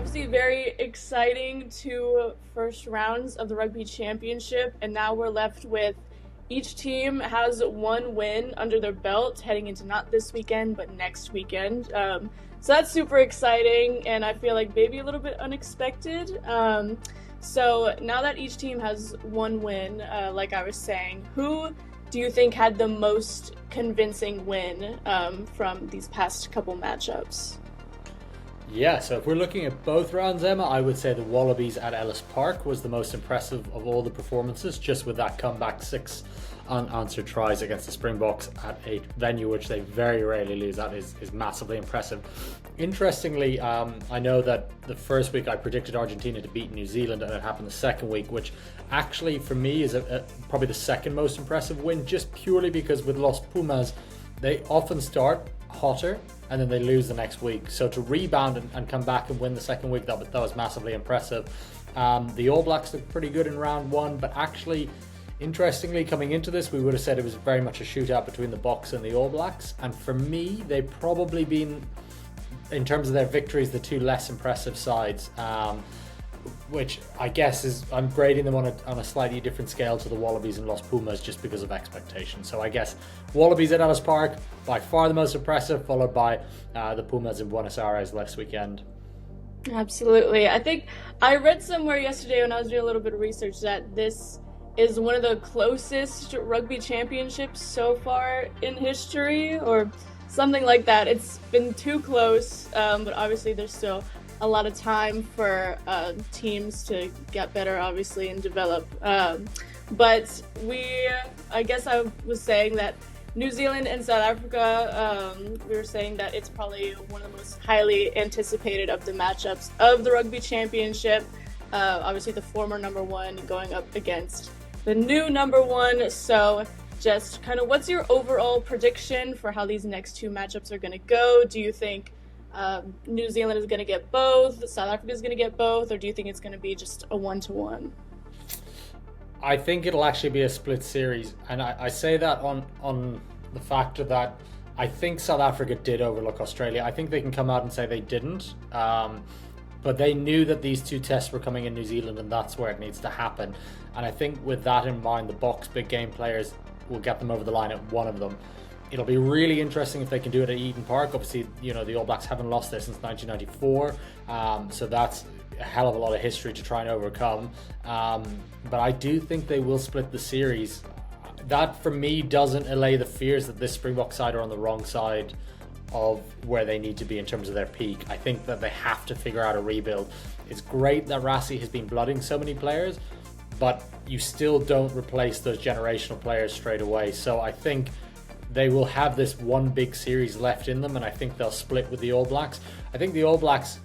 obviously very exciting two first rounds of the Rugby Championship, and now we're left with each team has one win under their belt heading into not this weekend, but next weekend. So that's super exciting, and I feel like maybe a little bit unexpected. So now that each team has one win, like I was saying, who do you think had the most convincing win from these past couple matchups? Yeah, so if we're looking at both rounds, Emma, I would say the Wallabies at Ellis Park was the most impressive of all the performances, just with that comeback 6 unanswered tries against the Springboks at a venue which they very rarely lose. That is massively impressive. Interestingly, I know that the first week I predicted Argentina to beat New Zealand, and it happened the second week, which actually for me is probably the second most impressive win, just purely because with Los Pumas, they often start hotter and then they lose the next week. So to rebound and come back and win the second week, that was massively impressive. The All Blacks looked pretty good in round one, but actually, interestingly, coming into this, we would have said it was very much a shootout between the Boks and the All Blacks. And for me, they've probably been, in terms of their victories, the two less impressive sides. Which I guess is, I'm grading them on a slightly different scale to the Wallabies and Los Pumas just because of expectation. So I guess Wallabies at Ellis Park, by far the most impressive, followed by the Pumas in Buenos Aires last weekend. Absolutely. I think I read somewhere yesterday when I was doing a little bit of research that this is one of the closest rugby championships so far in history, or something like that. It's been too close, but obviously there's still a lot of time for teams to get better, obviously, and develop. But I guess I was saying that New Zealand and South Africa, we were saying that it's probably one of the most highly anticipated of the matchups of the Rugby Championship. Obviously, the former number one going up against the new number one. So just kind of what's your overall prediction for how these next two matchups are going to go? Do you think New Zealand is going to get both, South Africa is going to get both, or do you think it's going to be just a 1-1? I think it'll actually be a split series, and I say that on the factor that I think South Africa did overlook Australia. I think they can come out and say they didn't, but they knew that these two tests were coming in New Zealand, and that's where it needs to happen. And I think with that in mind, the Boks big game players will get them over the line at one of them. It'll be really interesting if they can do it at Eden Park. Obviously, the All Blacks haven't lost there since 1994, so that's a hell of a lot of history to try and overcome. But I do think they will split the series. That, for me, doesn't allay the fears that this Springbok side are on the wrong side of where they need to be in terms of their peak. I think that they have to figure out a rebuild. It's great that Rassie has been blooding so many players, but you still don't replace those generational players straight away. So I think they will have this one big series left in them, and I think they'll split with the All Blacks. I think the All Blacks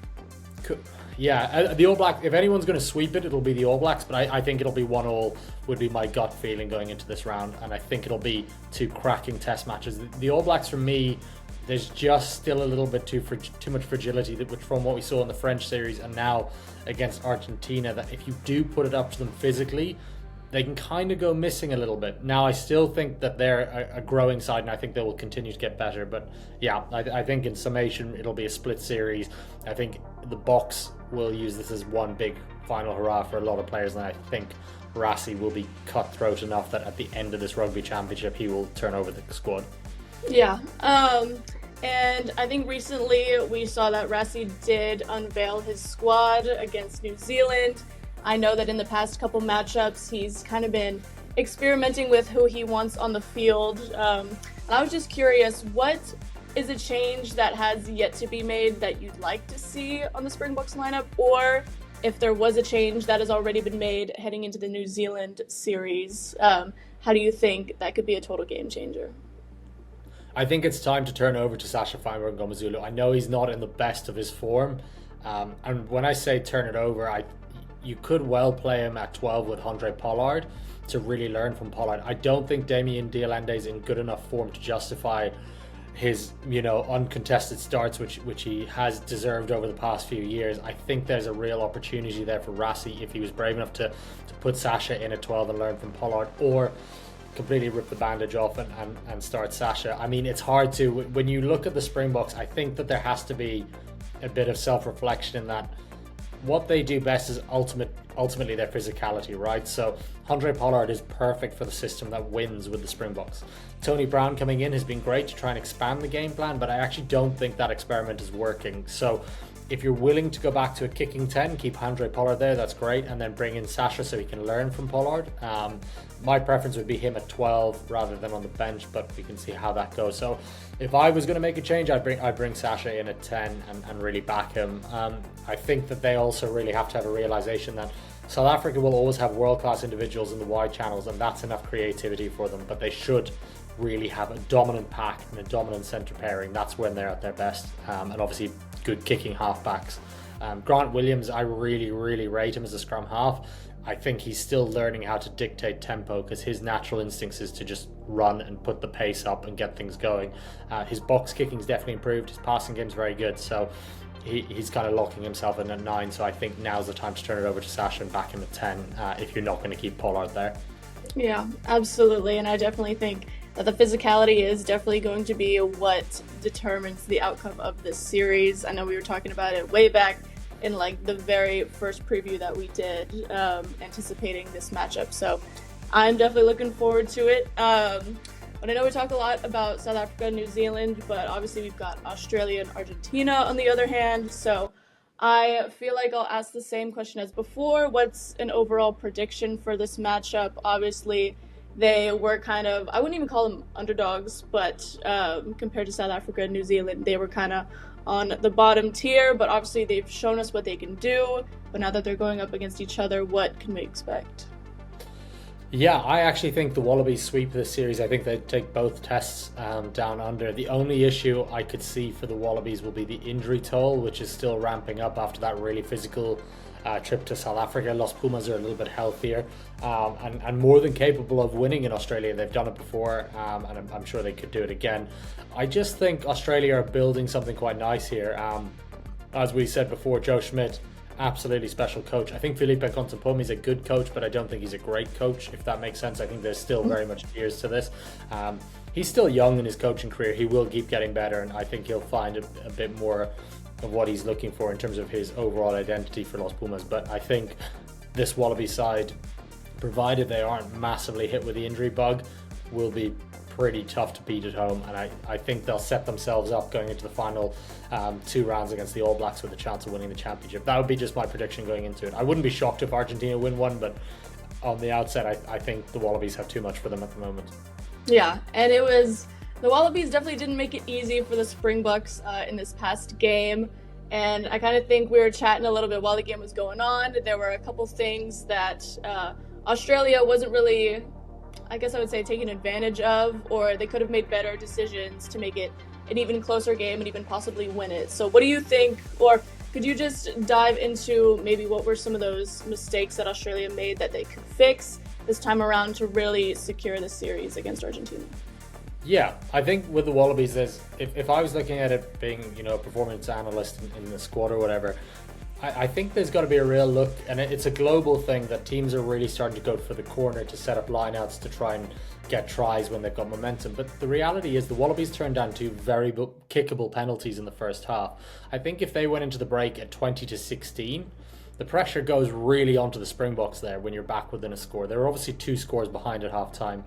the All Blacks, if anyone's going to sweep it, it'll be the All Blacks, but I think it'll be 1-1 would be my gut feeling going into this round, and I think it'll be two cracking test matches. The All Blacks, for me, there's just still a little bit too much fragility from what we saw in the French series and now against Argentina, that if you do put it up to them physically, they can kind of go missing a little bit. Now, I still think that they're a growing side, and I think they will continue to get better. But yeah, I think in summation, it'll be a split series. I think the Boks will use this as one big final hurrah for a lot of players, and I think Rassie will be cutthroat enough that at the end of this Rugby Championship, he will turn over the squad. Yeah. And I think recently we saw that Rassie did unveil his squad against New Zealand. I know that in the past couple matchups, he's kind of been experimenting with who he wants on the field. And I was just curious, what is a change that has yet to be made that you'd like to see on the Springboks lineup? Or if there was a change that has already been made heading into the New Zealand series, how do you think that could be a total game changer? I think it's time to turn over to Sasha Feinberg-Ngomazulu. I know he's not in the best of his form. And when I say turn it over, you could well play him at 12 with Handré Pollard to really learn from Pollard. I don't think Damien Dialende is in good enough form to justify his, uncontested starts, which he has deserved over the past few years. I think there's a real opportunity there for Rassie if he was brave enough to put Sasha in at 12 and learn from Pollard, or completely rip the bandage off and start Sasha. I mean, it's hard to, when you look at the Springboks, I think that there has to be a bit of self-reflection in that what they do best is ultimately their physicality, right? So Handré Pollard is perfect for the system that wins with the Springboks. Tony Brown coming in has been great to try and expand the game plan, but I actually don't think that experiment is working. So if you're willing to go back to a kicking 10, keep Handré Pollard there, that's great, and then bring in Sasha so he can learn from Pollard. My preference would be him at 12 rather than on the bench, but we can see how that goes. So if I was going to make a change, I'd bring Sasha in at 10 and really back him. I think that they also really have to have a realization that South Africa will always have world-class individuals in the wide channels, and that's enough creativity for them, but they should really have a dominant pack and a dominant centre pairing. That's when they're at their best, and obviously good kicking halfbacks. Grant Williams, I really rate him as a scrum half. I think he's still learning how to dictate tempo because his natural instincts is to just run and put the pace up and get things going. His box kicking's definitely improved. His passing game's very good, so he's kind of locking himself in at 9. So I think now's the time to turn it over to Sasha and back him at 10 if you're not going to keep Pollard there. Yeah, absolutely, and I definitely think that the physicality is definitely going to be what determines the outcome of this series. I know we were talking about it way back in like the very first preview that we did, anticipating this matchup. So I'm definitely looking forward to it. But I know we talk a lot about South Africa and New Zealand, but obviously we've got Australia and Argentina on the other hand. So I feel like I'll ask the same question as before. What's an overall prediction for this matchup? Obviously, they were kind of, I wouldn't even call them underdogs, but compared to South Africa and New Zealand, they were kind of on the bottom tier, but obviously they've shown us what they can do. But now that they're going up against each other, what can we expect? Yeah, I actually think the Wallabies sweep this series. I think they take both tests down under. The only issue I could see for the Wallabies will be the injury toll, which is still ramping up after that really physical trip to South Africa. Los Pumas are a little bit healthier and more than capable of winning in Australia. They've done it before, and I'm sure they could do it again. I just think Australia are building something quite nice here. As we said before, Joe Schmidt, absolutely special coach. I think Felipe Contepomi is a good coach, but I don't think he's a great coach, if that makes sense. I think there's still very much years to this. He's still young in his coaching career. He will keep getting better, and I think he'll find a bit more of what he's looking for in terms of his overall identity for Los Pumas. But I think this Wallaby side, provided they aren't massively hit with the injury bug, will be pretty tough to beat at home, and I think they'll set themselves up going into the final 2 rounds against the All Blacks with a chance of winning the championship. That would be just my prediction going into it. I wouldn't be shocked if Argentina win one, but on the outset I think the Wallabies have too much for them at the moment. Yeah, and the Wallabies definitely didn't make it easy for the Springboks in this past game, and I kind of think we were chatting a little bit while the game was going on. There were a couple things that Australia wasn't really, I guess I would say, taking advantage of, or they could have made better decisions to make it an even closer game and even possibly win it. So what do you think, or could you just dive into maybe what were some of those mistakes that Australia made that they could fix this time around to really secure the series against Argentina? Yeah, I think with the Wallabies, if I was looking at it being, a performance analyst in the squad or whatever, I think there's got to be a real look, and it's a global thing, that teams are really starting to go for the corner to set up lineouts to try and get tries when they've got momentum. But the reality is the Wallabies turned down 2 very kickable penalties in the first half. I think if they went into the break at 20-16, the pressure goes really onto the Springboks there when you're back within a score. They're obviously 2 scores behind at half time.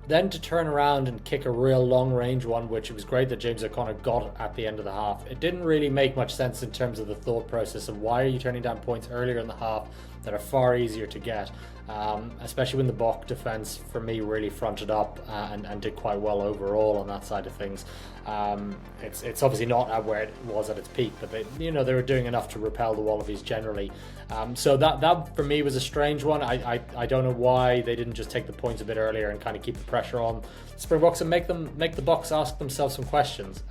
Then to turn around and kick a real long range one, which it was great that James O'Connor got at the end of the half. It didn't really make much sense in terms of the thought process of why are you turning down points earlier in the half that are far easier to get, especially when the Bok defence, for me, really fronted up and did quite well overall on that side of things. It's obviously not at where it was at its peak, but they were doing enough to repel the Wallabies generally. So that for me was a strange one. I don't know why they didn't just take the points a bit earlier and kind of keep the pressure on Springboks and make the Boks ask themselves some questions.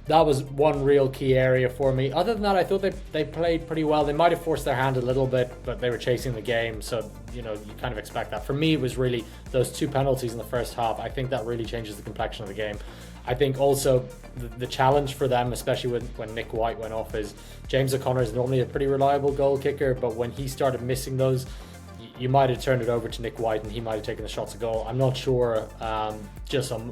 That was one real key area for me. Other than that, I thought they played pretty well. They might have forced their hand a little bit, but they were chasing the game, so you kind of expect that. For me, it was really those 2 penalties in the first half. I think that really changes the complexion of the game. I think also the challenge for them, especially when Nick White went off, is James O'Connor is normally a pretty reliable goal kicker, but when he started missing those, you might have turned it over to Nick White and he might have taken the shots at goal. I'm not sure just on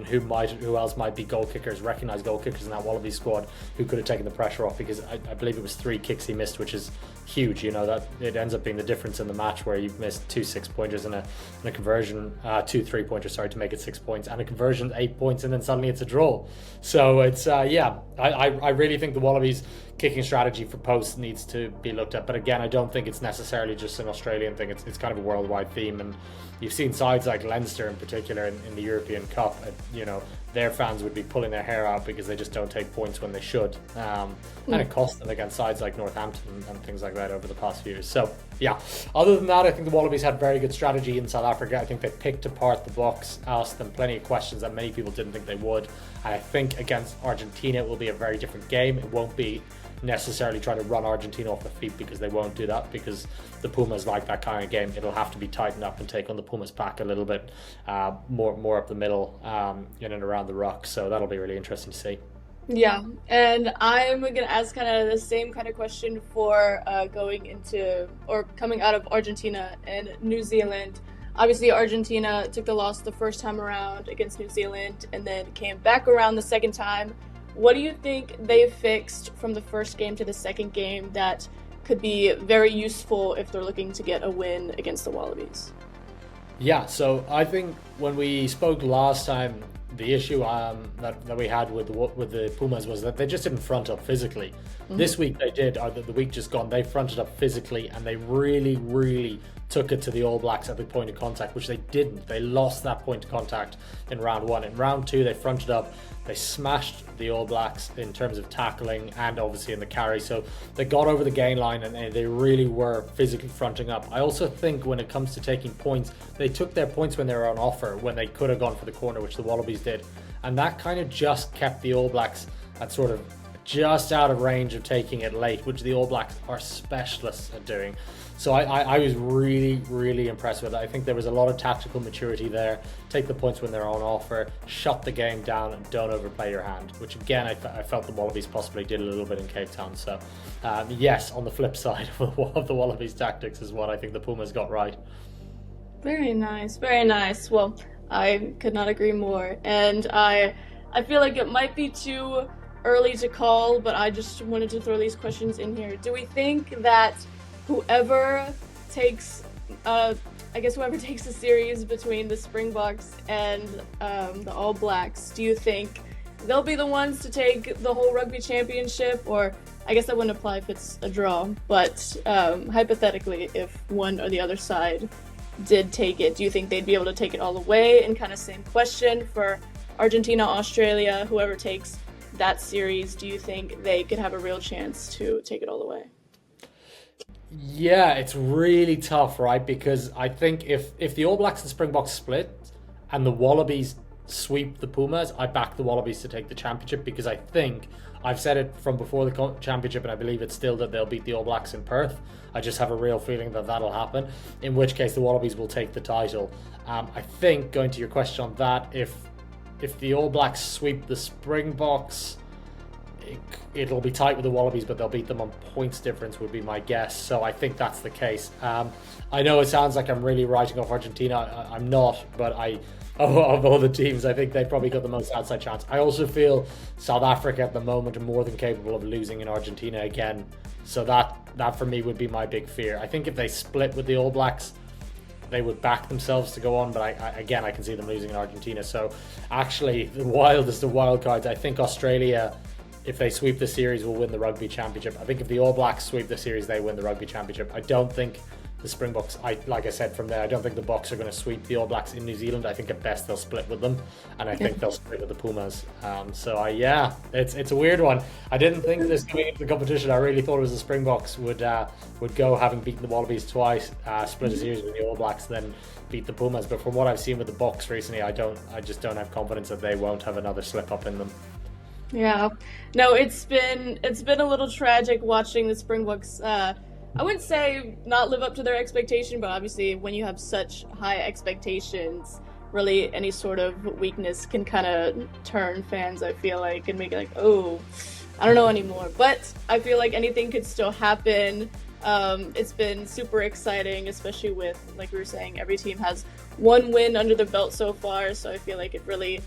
who else might be goal kickers, recognised goal kickers in that Wallabies squad who could have taken the pressure off, because I believe it was 3 kicks he missed, which is huge. That it ends up being the difference in the match, where you've missed 2 6-pointers and a conversion, 2 3-pointers, sorry, to make it 6 points, and a conversion 8 points, and then suddenly it's a draw. So it's I really think the Wallabies kicking strategy for posts needs to be looked at. But again, I don't think it's necessarily just an Australian thing. It's kind of a worldwide theme, and you've seen sides like Leinster in particular in the European Cup, their fans would be pulling their hair out because they just don't take points when they should, and it cost them against sides like Northampton and things like that over the past few years. So yeah, other than that, I think the Wallabies had very good strategy in South Africa. I think they picked apart the Boks, asked them plenty of questions that many people didn't think they would, and I think against Argentina it will be a very different game. It won't be necessarily trying to run Argentina off the feet, because they won't do that, because the Pumas like that kind of game. It'll have to be tightened up and take on the Pumas pack a little bit more up the middle, in and around the ruck. So that'll be really interesting to see. Yeah, and I'm going to ask kind of the same kind of question for going into or coming out of Argentina and New Zealand. Obviously, Argentina took the loss the first time around against New Zealand and then came back around the second time. What do you think they fixed from the first game to the second game that could be very useful if they're looking to get a win against the Wallabies? Yeah, so I think when we spoke last time, the issue that we had with the Pumas was that they just didn't front up physically. Mm-hmm. This week they did, or the week just gone, they fronted up physically, and they really, really took it to the All Blacks at the point of contact, which they didn't. They lost that point of contact in round 1. In round 2, they fronted up. They smashed the All Blacks in terms of tackling and obviously in the carry. So they got over the gain line and they really were physically fronting up. I also think when it comes to taking points, they took their points when they were on offer, when they could have gone for the corner, which the Wallabies did. And that kind of just kept the All Blacks at sort of just out of range of taking it late, which the All Blacks are specialists at doing. So I was really, really impressed with it. I think there was a lot of tactical maturity there. Take the points when they're on offer, shut the game down, and don't overplay your hand, which again, I felt the Wallabies possibly did a little bit in Cape Town. So yes, on the flip side of the Wallabies tactics is what I think the Pumas got right. Very nice, very nice. Well, I could not agree more. And I feel like it might be too early to call, but I just wanted to throw these questions in here. Do we think that whoever takes the series between the Springboks and the All Blacks, do you think they'll be the ones to take the whole Rugby Championship? Or I guess that wouldn't apply if it's a draw, but hypothetically, if one or the other side did take it, do you think they'd be able to take it all the way? And kind of same question for Argentina, Australia, whoever takes that series, do you think they could have a real chance to take it all the way? Yeah, it's really tough, right? Because I think if the All Blacks and Springboks split and the Wallabies sweep the Pumas, I back the Wallabies to take the championship, because I think, I've said it from before the championship, and I believe it's still that they'll beat the All Blacks in Perth. I just have a real feeling that that'll happen, in which case the Wallabies will take the title. I think, going to your question on that, if the All Blacks sweep the Springboks, it'll be tight with the Wallabies, but they'll beat them on points difference, would be my guess. So I think that's the case. I know it sounds like I'm really writing off Argentina. I'm not, but of all the teams, I think they've probably got the most outside chance. I also feel South Africa at the moment are more than capable of losing in Argentina again. So that for me would be my big fear. I think if they split with the All Blacks, they would back themselves to go on, but I can see them losing in Argentina. So actually, the wildest of wild cards, I think Australia, if they sweep the series, will win the Rugby Championship. I think if the All Blacks sweep the series, they win the Rugby Championship. I don't think the Springboks, like I said from there, I don't think the Boks are going to sweep the All Blacks in New Zealand. I think at best they'll split with them, and I think they'll split with the Pumas. It's a weird one. I didn't think this coming into the competition. I really thought it was the Springboks would go, having beaten the Wallabies twice, split a series with the All Blacks, then beat the Pumas. But from what I've seen with the Boks recently, I just don't have confidence that they won't have another slip up in them. Yeah, no, it's been a little tragic watching the Springboks. I wouldn't say not live up to their expectation, but obviously when you have such high expectations, really any sort of weakness can kind of turn fans, I feel like, and make it like, oh, I don't know anymore. But I feel like anything could still happen. It's been super exciting, especially with, like we were saying, every team has one win under the belt so far, so I feel like it really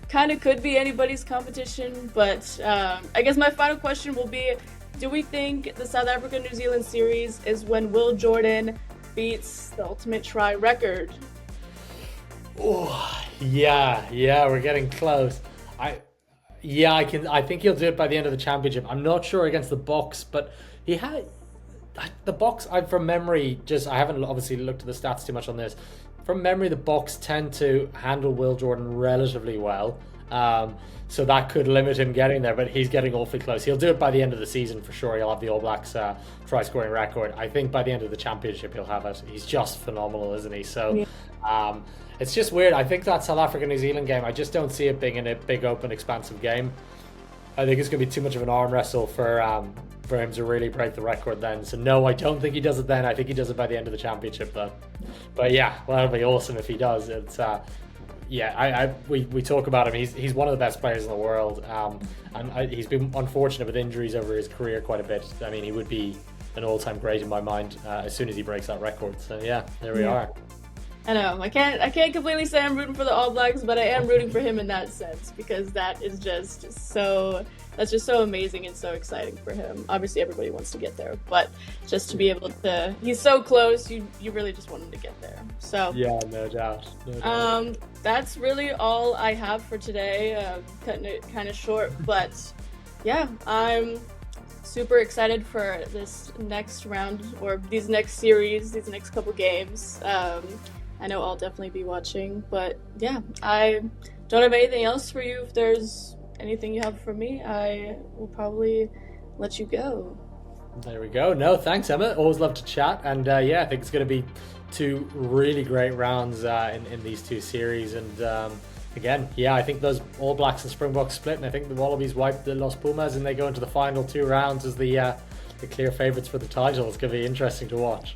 kind of could be anybody's competition. But I guess my final question will be, do we think the South Africa-New Zealand series is when Will Jordan beats the ultimate try record? Oh, yeah, we're getting close. I think he'll do it by the end of the championship. I'm not sure against the Boks, but he had the Boks. From memory, I haven't obviously looked at the stats too much on this. From memory, the Boks tend to handle Will Jordan relatively well. So that could limit him getting there, but he's getting awfully close. He'll do it by the end of the season for sure. He'll have the All Blacks try scoring record. I think by the end of the championship he'll have it. He's just phenomenal, isn't he? So it's just weird. I think that South Africa-New Zealand game, I just don't see it being in a big, open, expansive game. I think it's going to be too much of an arm wrestle for him to really break the record then. So no, I don't think he does it then. I think he does it by the end of the championship though. But yeah, well, that'll be awesome if he does. It's we talk about him. He's one of the best players in the world, and he's been unfortunate with injuries over his career quite a bit. I mean, he would be an all-time great in my mind as soon as he breaks that record. So yeah, there we are. I know I can't completely say I'm rooting for the All Blacks, but I am rooting for him in that sense because that's just so amazing and so exciting for him. Obviously, everybody wants to get there, but just to be able to, he's so close. You really just want him to get there. So yeah, no doubt. That's really all I have for today. Cutting it kind of short, but yeah, I'm super excited for this next round or these next series, these next couple games. I know I'll definitely be watching, but yeah, I don't have anything else for you. If there's anything you have for me, I will probably let you go. There we go. No, thanks, Emma. Always love to chat. And I think it's going to be two really great rounds in these two series. And again, I think those All Blacks and Springboks split, and I think the Wallabies wipe the Los Pumas and they go into the final two rounds as the clear favourites for the title. It's going to be interesting to watch.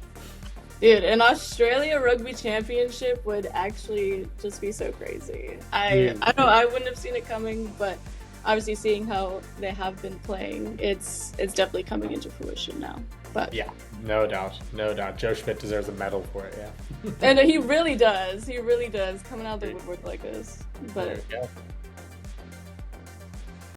Dude, an Australia Rugby Championship would actually just be so crazy. I don't know, I wouldn't have seen it coming, but obviously seeing how they have been playing, it's definitely coming into fruition now. But yeah, no doubt. Joe Schmidt deserves a medal for it, yeah. And he really does, coming out of the woodwork like this. But there we go.